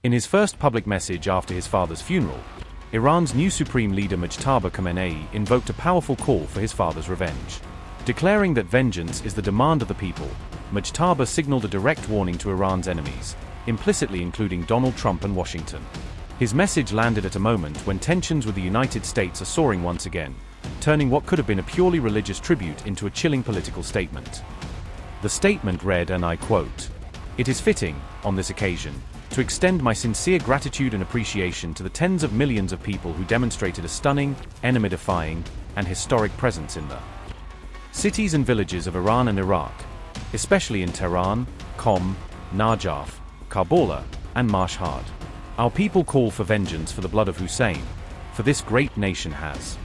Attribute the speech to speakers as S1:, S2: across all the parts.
S1: In his first public message after his father's funeral, Iran's new Supreme Leader Mojtaba Khamenei invoked a powerful call for his father's revenge. Declaring that vengeance is the demand of the people, Mojtaba signaled a direct warning to Iran's enemies, implicitly including Donald Trump and Washington. His message landed at a moment when tensions with the United States are soaring once again, turning what could have been a purely religious tribute into a chilling political statement. The statement read, and I quote, "It is fitting, on this occasion, to extend my sincere gratitude and appreciation to the tens of millions of people who demonstrated a stunning, enemy-defying, and historic presence in the cities and villages of Iran and Iraq, especially in Tehran, Qom, Najaf, Karbala, and Mashhad. Our people call for vengeance for the blood of Hussein, for this great nation has,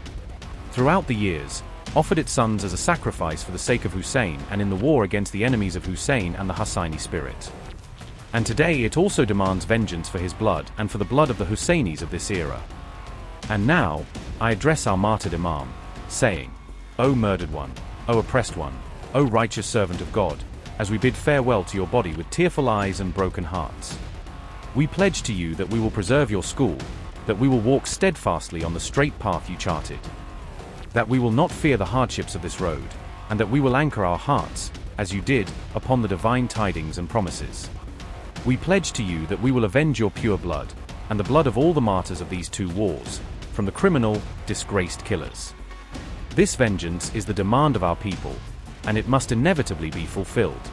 S1: throughout the years, offered its sons as a sacrifice for the sake of Hussein and in the war against the enemies of Hussein and the Husseini spirit. And today it also demands vengeance for his blood and for the blood of the Husseinis of this era. And now, I address our martyred Imam, saying, O murdered one, O oppressed one, O righteous servant of God, as we bid farewell to your body with tearful eyes and broken hearts. We pledge to you that we will preserve your school, that we will walk steadfastly on the straight path you charted, that we will not fear the hardships of this road, and that we will anchor our hearts, as you did, upon the divine tidings and promises. We pledge to you that we will avenge your pure blood, and the blood of all the martyrs of these two wars, from the criminal, disgraced killers. This vengeance is the demand of our people, and it must inevitably be fulfilled.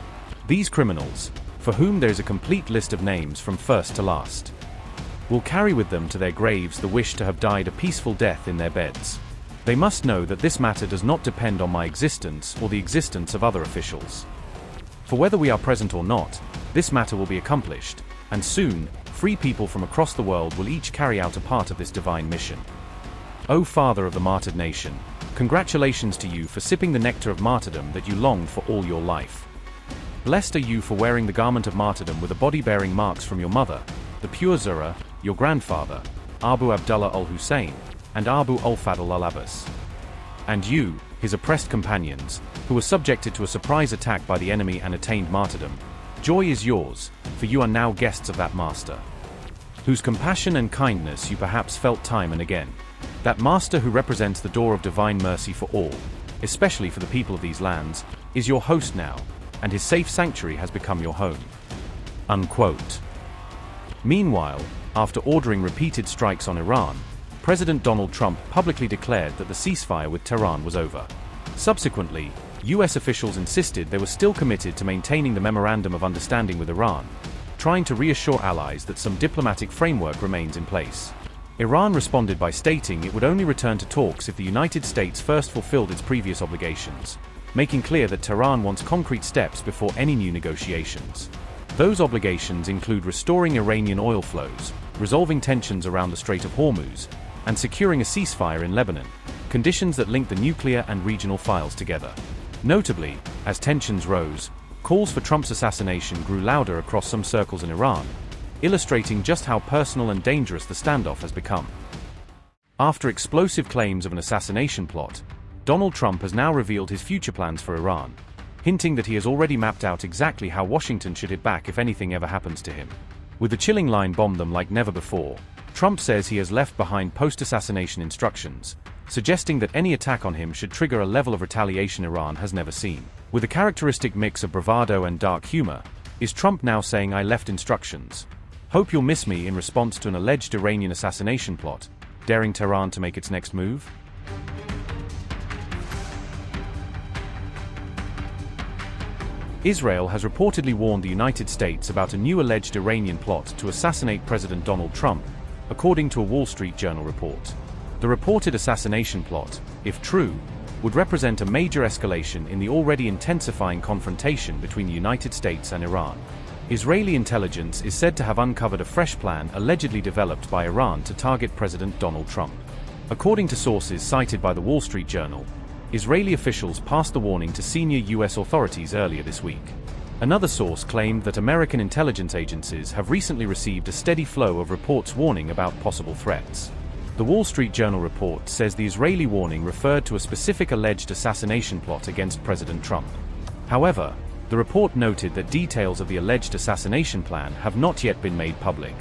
S1: These criminals, for whom there is a complete list of names from first to last, will carry with them to their graves the wish to have died a peaceful death in their beds. They must know that this matter does not depend on my existence or the existence of other officials. For whether we are present or not, this matter will be accomplished, and soon, free people from across the world will each carry out a part of this divine mission. O Father of the martyred nation, congratulations to you for sipping the nectar of martyrdom that you longed for all your life. Blessed are you for wearing the garment of martyrdom with the body bearing marks from your mother, the pure Zura, your grandfather, Abu Abdullah al-Hussein, and Abu al-Fadl al-Abbas. And you, his oppressed companions, who were subjected to a surprise attack by the enemy and attained martyrdom, joy is yours, for you are now guests of that master, whose compassion and kindness you perhaps felt time and again. That master who represents the door of divine mercy for all, especially for the people of these lands, is your host now, and his safe sanctuary has become your home." Unquote. Meanwhile, after ordering repeated strikes on Iran, President Donald Trump publicly declared that the ceasefire with Tehran was over. Subsequently, US officials insisted they were still committed to maintaining the Memorandum of Understanding with Iran, trying to reassure allies that some diplomatic framework remains in place. Iran responded by stating it would only return to talks if the United States first fulfilled its previous obligations, making clear that Tehran wants concrete steps before any new negotiations. Those obligations include restoring Iranian oil flows, resolving tensions around the Strait of Hormuz, and securing a ceasefire in Lebanon, conditions that link the nuclear and regional files together. Notably, as tensions rose, calls for Trump's assassination grew louder across some circles in Iran, illustrating just how personal and dangerous the standoff has become. After explosive claims of an assassination plot, Donald Trump has now revealed his future plans for Iran, hinting that he has already mapped out exactly how Washington should hit back if anything ever happens to him. With the chilling line "bomb them like never before," Trump says he has left behind post-assassination instructions, suggesting that any attack on him should trigger a level of retaliation Iran has never seen. With a characteristic mix of bravado and dark humor, is Trump now saying "I left instructions. Hope you'll miss me" in response to an alleged Iranian assassination plot, daring Tehran to make its next move? Israel has reportedly warned the United States about a new alleged Iranian plot to assassinate President Donald Trump, according to a Wall Street Journal report. The reported assassination plot, if true, would represent a major escalation in the already intensifying confrontation between the United States and Iran. Israeli intelligence is said to have uncovered a fresh plan allegedly developed by Iran to target President Donald Trump. According to sources cited by the Wall Street Journal, Israeli officials passed the warning to senior U.S. authorities earlier this week. Another source claimed that American intelligence agencies have recently received a steady flow of reports warning about possible threats. The Wall Street Journal report says the Israeli warning referred to a specific alleged assassination plot against President Trump. However, the report noted that details of the alleged assassination plan have not yet been made public.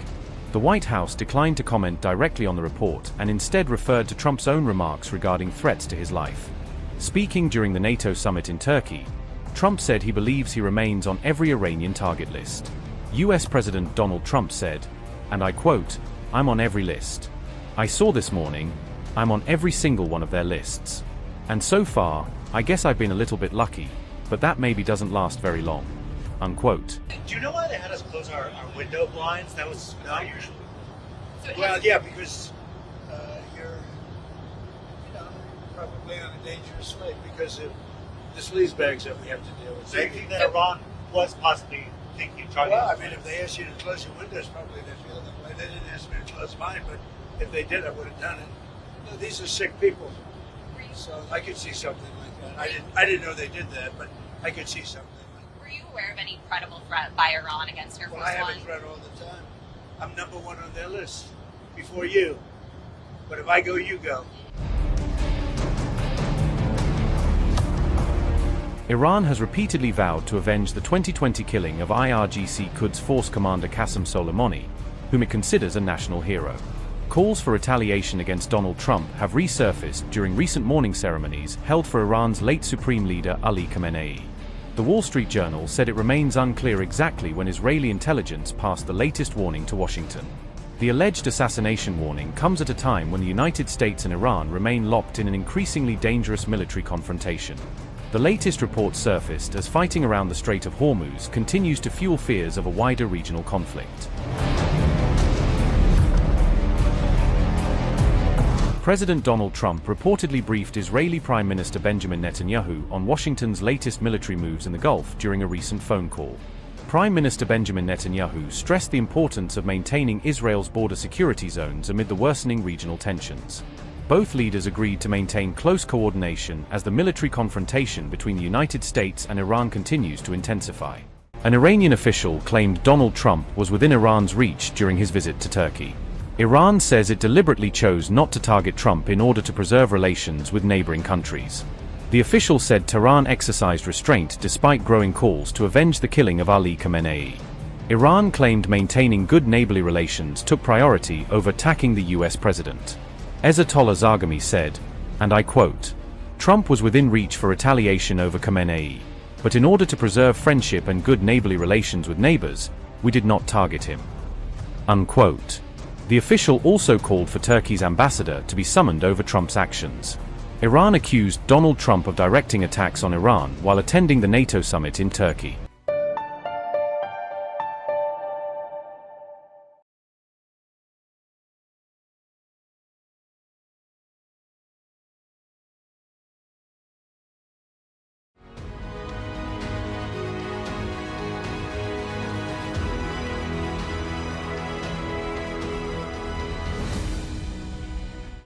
S1: The White House declined to comment directly on the report and instead referred to Trump's own remarks regarding threats to his life. Speaking during the NATO summit in Turkey, Trump said he believes he remains on every Iranian target list. US President Donald Trump said, and I quote, "I'm on every list. I saw this morning, I'm on every single one of their lists. And so far, I guess I've been a little bit lucky, but that maybe doesn't last very long." Unquote.
S2: Do you know why they had us close our window blinds? That was not usual.
S3: Well, yeah, because you're, probably on a dangerous way because of the sleazebags that we have to deal with.
S2: So you think that Iran was possibly thinking, trying
S3: well, I mean, if they asked you to close your windows, probably they feel that way. They didn't ask me to close mine, but if they did, I would have done it. These are sick people, so I could see something like that. I didn't know they did that, but I could see something.
S4: Were you aware of any credible threat by Iran against Air Force
S3: Well, I have
S4: One?
S3: a threat all the time. I'm number one on their list before you. But if I go, you go.
S1: Iran has repeatedly vowed to avenge the 2020 killing of IRGC Quds Force Commander Qasem Soleimani, whom it considers a national hero. Calls for retaliation against Donald Trump have resurfaced during recent mourning ceremonies held for Iran's late Supreme Leader Ali Khamenei. The Wall Street Journal said it remains unclear exactly when Israeli intelligence passed the latest warning to Washington. The alleged assassination warning comes at a time when the United States and Iran remain locked in an increasingly dangerous military confrontation. The latest report surfaced as fighting around the Strait of Hormuz continues to fuel fears of a wider regional conflict. President Donald Trump reportedly briefed Israeli Prime Minister Benjamin Netanyahu on Washington's latest military moves in the Gulf during a recent phone call. Prime Minister Benjamin Netanyahu stressed the importance of maintaining Israel's border security zones amid the worsening regional tensions. Both leaders agreed to maintain close coordination as the military confrontation between the United States and Iran continues to intensify. An Iranian official claimed Donald Trump was within Iran's reach during his visit to Turkey. Iran says it deliberately chose not to target Trump in order to preserve relations with neighboring countries. The official said Tehran exercised restraint despite growing calls to avenge the killing of Ali Khamenei. Iran claimed maintaining good neighborly relations took priority over attacking the US president. Ayatollah Zaghami said, and I quote, "Trump was within reach for retaliation over Khamenei, but in order to preserve friendship and good neighborly relations with neighbors, we did not target him." Unquote. The official also called for Turkey's ambassador to be summoned over Trump's actions. Iran accused Donald Trump of directing attacks on Iran while attending the NATO summit in Turkey.